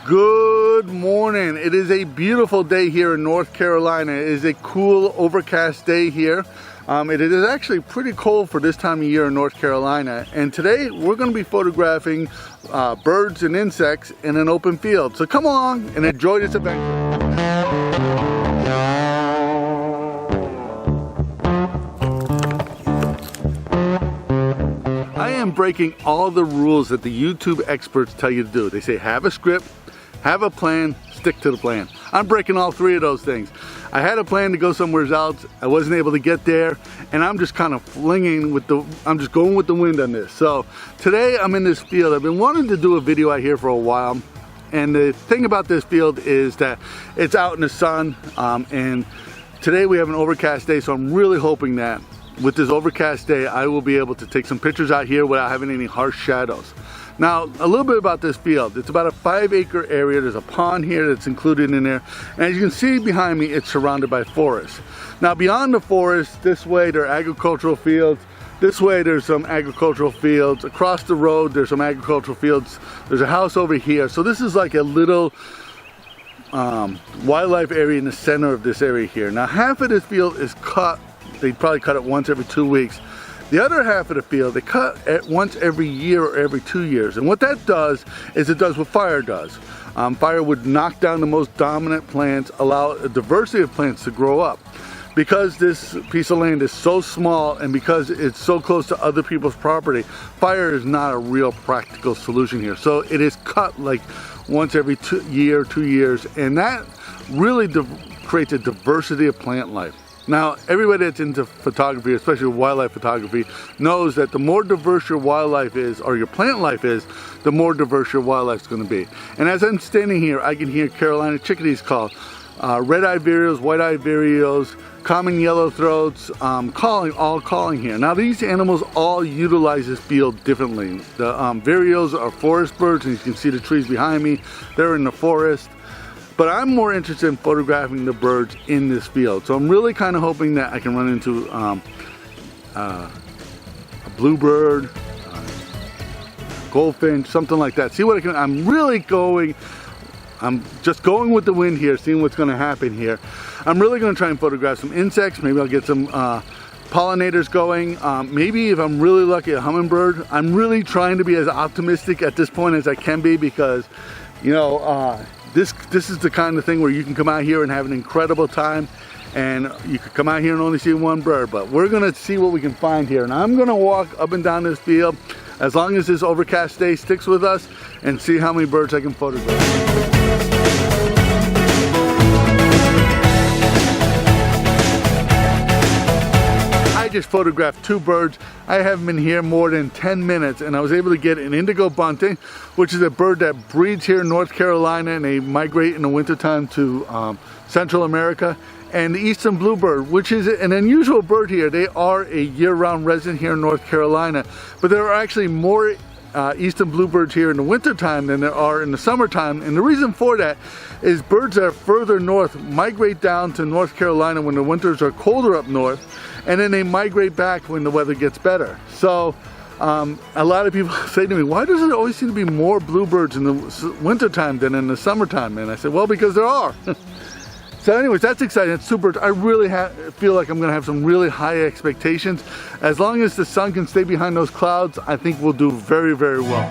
Good morning. It is a beautiful day here in North Carolina. It is a cool, overcast day here. It is actually pretty cold for this time of year in North Carolina. And today we're going to be photographing birds and insects in an open field. So come along and enjoy this adventure. I am breaking all the rules that the YouTube experts tell you to do. They say have a script, have a plan, stick to the plan. I'm breaking all three of those things. I had a plan to go somewhere else. I wasn't able to get there, and I'm just kind of I'm just going with the wind on this. So today I'm in this field. I've been wanting to do a video out here for a while, and the thing about this field is that it's out in the sun, and today we have an overcast day, so I'm really hoping that with this overcast day I will be able to take some pictures out here without having any harsh shadows. Now, a little bit about this field. It's about a 5-acre area. There's a pond here that's included in there. And as you can see behind me, it's surrounded by forest. Now, beyond the forest, this way there are agricultural fields. This way there's some agricultural fields. Across the road, there's some agricultural fields. There's a house over here. So this is like a little wildlife area in the center of this area here. Now, half of this field is cut. They probably cut it once every 2 weeks. The other half of the field, they cut it once every year or every 2 years. And what that does is it does what fire does. Fire would knock down the most dominant plants, allow a diversity of plants to grow up. Because this piece of land is so small and because it's so close to other people's property, fire is not a real practical solution here. So it is cut like once every 2 years, and that really creates a diversity of plant life. Now, everybody that's into photography, especially wildlife photography, knows that the more diverse your wildlife is, or your plant life is, the more diverse your wildlife is going to be. And as I'm standing here, I can hear Carolina chickadees call, red-eyed vireos, white-eyed vireos, common yellowthroats, all calling here. Now, these animals all utilize this field differently. The vireos are forest birds, and you can see the trees behind me. They're in the forest. But I'm more interested in photographing the birds in this field. So I'm really kind of hoping that I can run into a bluebird, goldfinch, something like that. See what I can, I'm just going with the wind here, seeing what's gonna happen here. I'm really gonna try and photograph some insects. Maybe I'll get some pollinators going. Maybe if I'm really lucky, a hummingbird. I'm really trying to be as optimistic at this point as I can be because, you know, this is the kind of thing where you can come out here and have an incredible time, and you could come out here and only see one bird, but we're gonna see what we can find here. And I'm gonna walk up and down this field as long as this overcast day sticks with us and see how many birds I can photograph. I just photographed 2 birds. I haven't been here more than 10 minutes, and I was able to get an indigo bunting, which is a bird that breeds here in North Carolina, and they migrate in the wintertime to Central America, and the eastern bluebird, which is an unusual bird here. They are a year-round resident here in North Carolina, but there are actually more eastern bluebirds here in the wintertime than there are in the summertime. And the reason for that is birds that are further north migrate down to North Carolina when the winters are colder up north, and then they migrate back when the weather gets better. So a lot of people say to me, why does it always seem to be more bluebirds in the wintertime than in the summertime? And I said, well, because there are. So anyways, that's exciting. It's super. I really feel like I'm gonna have some really high expectations. As long as the sun can stay behind those clouds, I think we'll do very, very well.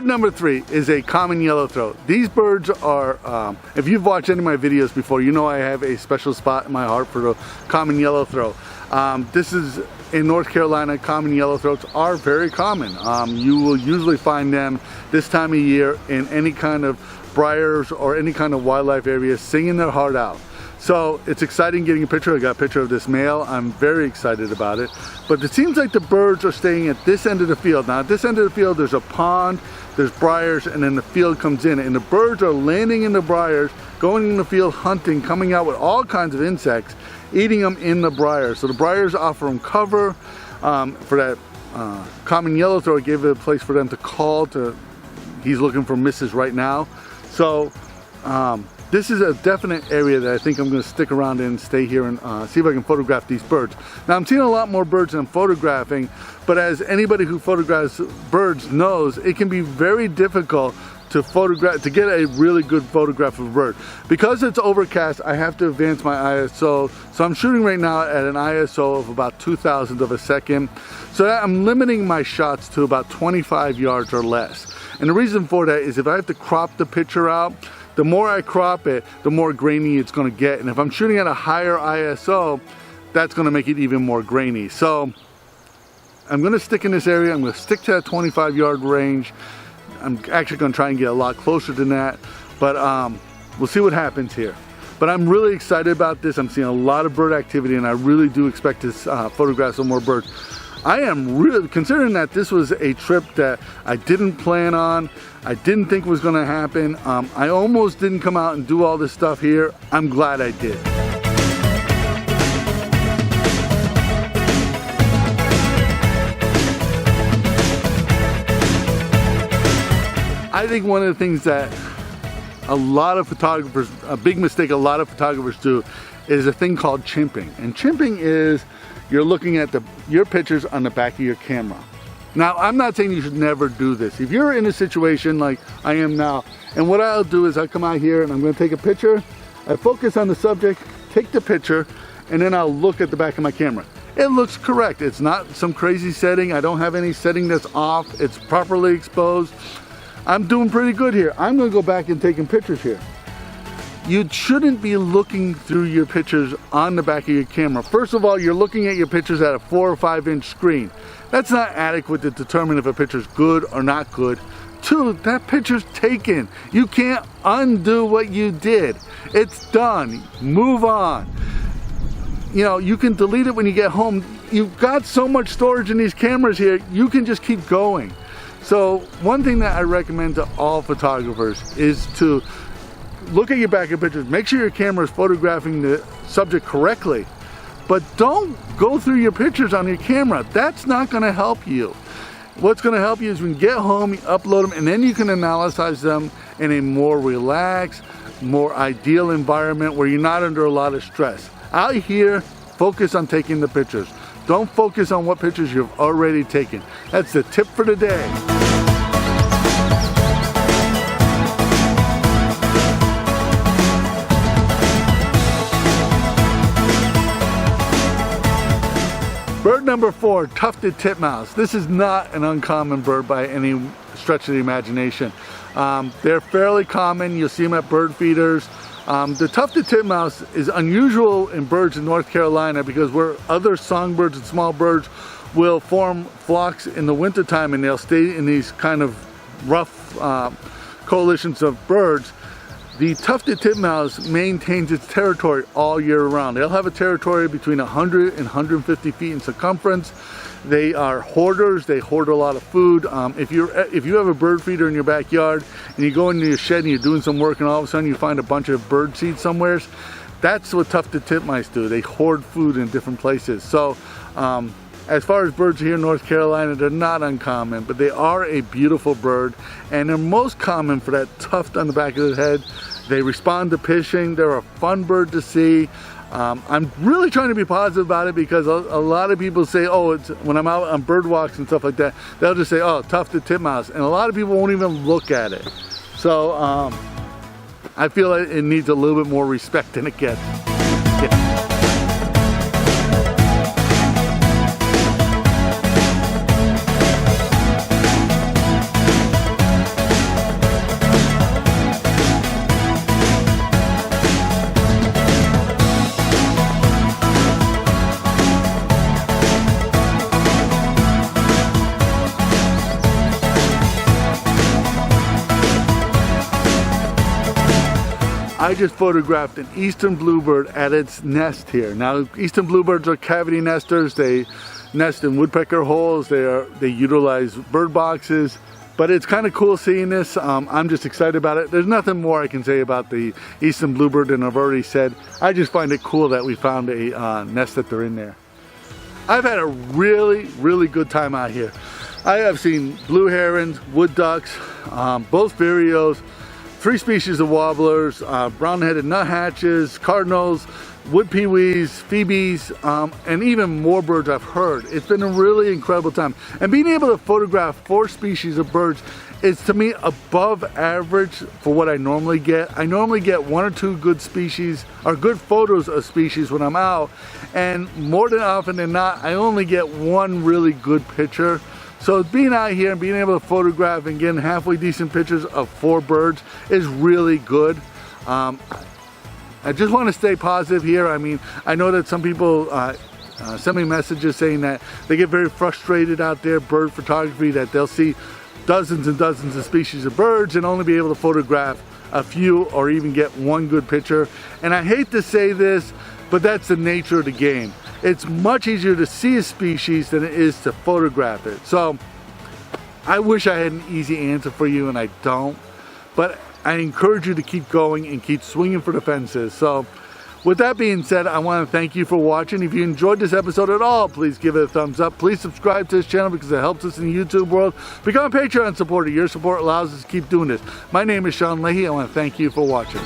Number 3 is a common yellowthroat. These birds are, if you've watched any of my videos before, you know I have a special spot in my heart for the common yellowthroat. This is in North Carolina. Common yellowthroats are very common. You will usually find them this time of year in any kind of briars or any kind of wildlife area singing their heart out. So it's exciting getting a picture. I got a picture of this male. I'm very excited about it. But it seems like the birds are staying at this end of the field. Now at this end of the field there's a pond, there's briars, and then the field comes in. And the birds are landing in the briars, going in the field hunting, coming out with all kinds of insects. eating them in the briar. So the briars offer them cover. For that common yellowthroat, it gave it a place for them to call to. He's looking for misses right now. So this is a definite area that I think I'm going to stick around in and stay here and see if I can photograph these birds. Now I'm seeing a lot more birds than I'm photographing, but as anybody who photographs birds knows, it can be very difficult to photograph, to get a really good photograph of a bird. Because it's overcast, I have to advance my ISO. So I'm shooting right now at an ISO of about 2,000th of a second. So I'm limiting my shots to about 25 yards or less. And the reason for that is if I have to crop the picture out, the more I crop it, the more grainy it's going to get. And if I'm shooting at a higher ISO, that's going to make it even more grainy. So I'm going to stick in this area. I'm going to stick to that 25-yard range. I'm actually going to try and get a lot closer than that, but we'll see what happens here. But I'm really excited about this. I'm seeing a lot of bird activity, and I really do expect to photograph some more birds. I am really, considering that this was a trip that I didn't plan on, I didn't think was going to happen. I almost didn't come out and do all this stuff here. I'm glad I did. I think one of the things that a lot of photographers, a big mistake a lot of photographers do, is a thing called chimping. And chimping is you're looking at your pictures on the back of your camera. Now, I'm not saying you should never do this. If you're in a situation like I am now, and what I'll do is I come out here and I'm going to take a picture, I focus on the subject, take the picture, and then I'll look at the back of my camera. It looks correct. It's not some crazy setting. I don't have any setting that's off. It's properly exposed. I'm doing pretty good here. I'm going to go back and taking pictures here. You shouldn't be looking through your pictures on the back of your camera. First of all, you're looking at your pictures at a 4 or 5 inch screen. That's not adequate to determine if a picture's good or not good. 2, that picture's taken. You can't undo what you did. It's done. Move on. You know, you can delete it when you get home. You've got so much storage in these cameras here, you can just keep going. So one thing that I recommend to all photographers is to look at your back of pictures, make sure your camera is photographing the subject correctly, but don't go through your pictures on your camera. That's not going to help you. What's going to help you is when you get home, you upload them, and then you can analyze them in a more relaxed, more ideal environment where you're not under a lot of stress. Out here, focus on taking the pictures. Don't focus on what pictures you've already taken. That's the tip for the day. Bird number 4, tufted titmouse. This is not an uncommon bird by any stretch of the imagination. They're fairly common. You'll see them at bird feeders. The tufted titmouse is unusual in birds in North Carolina because where other songbirds and small birds will form flocks in the wintertime and they'll stay in these kind of rough coalitions of birds, the tufted titmouse maintains its territory all year round. They'll have a territory between 100 and 150 feet in circumference. They are hoarders. They hoard a lot of food. If you have a bird feeder in your backyard and you go into your shed and you're doing some work and all of a sudden you find a bunch of bird seed somewhere, that's what tufted titmice do. They hoard food in different places. So as far as birds here in North Carolina, they're not uncommon, but they are a beautiful bird, and they're most common for that tuft on the back of the head. They respond to pitching. They're a fun bird to see. I'm really trying to be positive about it because a lot of people say, oh, it's when I'm out on bird walks and stuff like that, they'll just say, oh, tufted titmouse, and a lot of people won't even look at it. So I feel like it needs a little bit more respect than it gets. Yeah. I just photographed an eastern bluebird at its nest here. Now, eastern bluebirds are cavity nesters. They nest in woodpecker holes. They utilize bird boxes. But it's kind of cool seeing this. I'm just excited about it. There's nothing more I can say about the eastern bluebird than I've already said. I just find it cool that we found a nest that they're in there. I've had a really, really good time out here. I have seen blue herons, wood ducks, both vireos, 3 species of warblers, brown-headed nuthatches, cardinals, wood peewees, phoebes, and even more birds I've heard. It's been a really incredible time. And being able to photograph 4 species of birds is, to me, above average for what I normally get. I normally get 1 or 2 good species, or good photos of species when I'm out, and more than often than not, I only get 1 really good picture. So being out here and being able to photograph and getting halfway decent pictures of 4 birds is really good. I just want to stay positive here. I mean, I know that some people send me messages saying that they get very frustrated out there, bird photography, that they'll see dozens and dozens of species of birds and only be able to photograph a few or even get 1 good picture. And I hate to say this, but that's the nature of the game. It's much easier to see a species than it is to photograph it. So I wish I had an easy answer for you, and I don't. But I encourage you to keep going and keep swinging for the fences. So with that being said, I want to thank you for watching. If you enjoyed this episode at all, please give it a thumbs up. Please subscribe to this channel because it helps us in the YouTube world. Become a Patreon supporter. Your support allows us to keep doing this. My name is Leahy. I want to thank you for watching.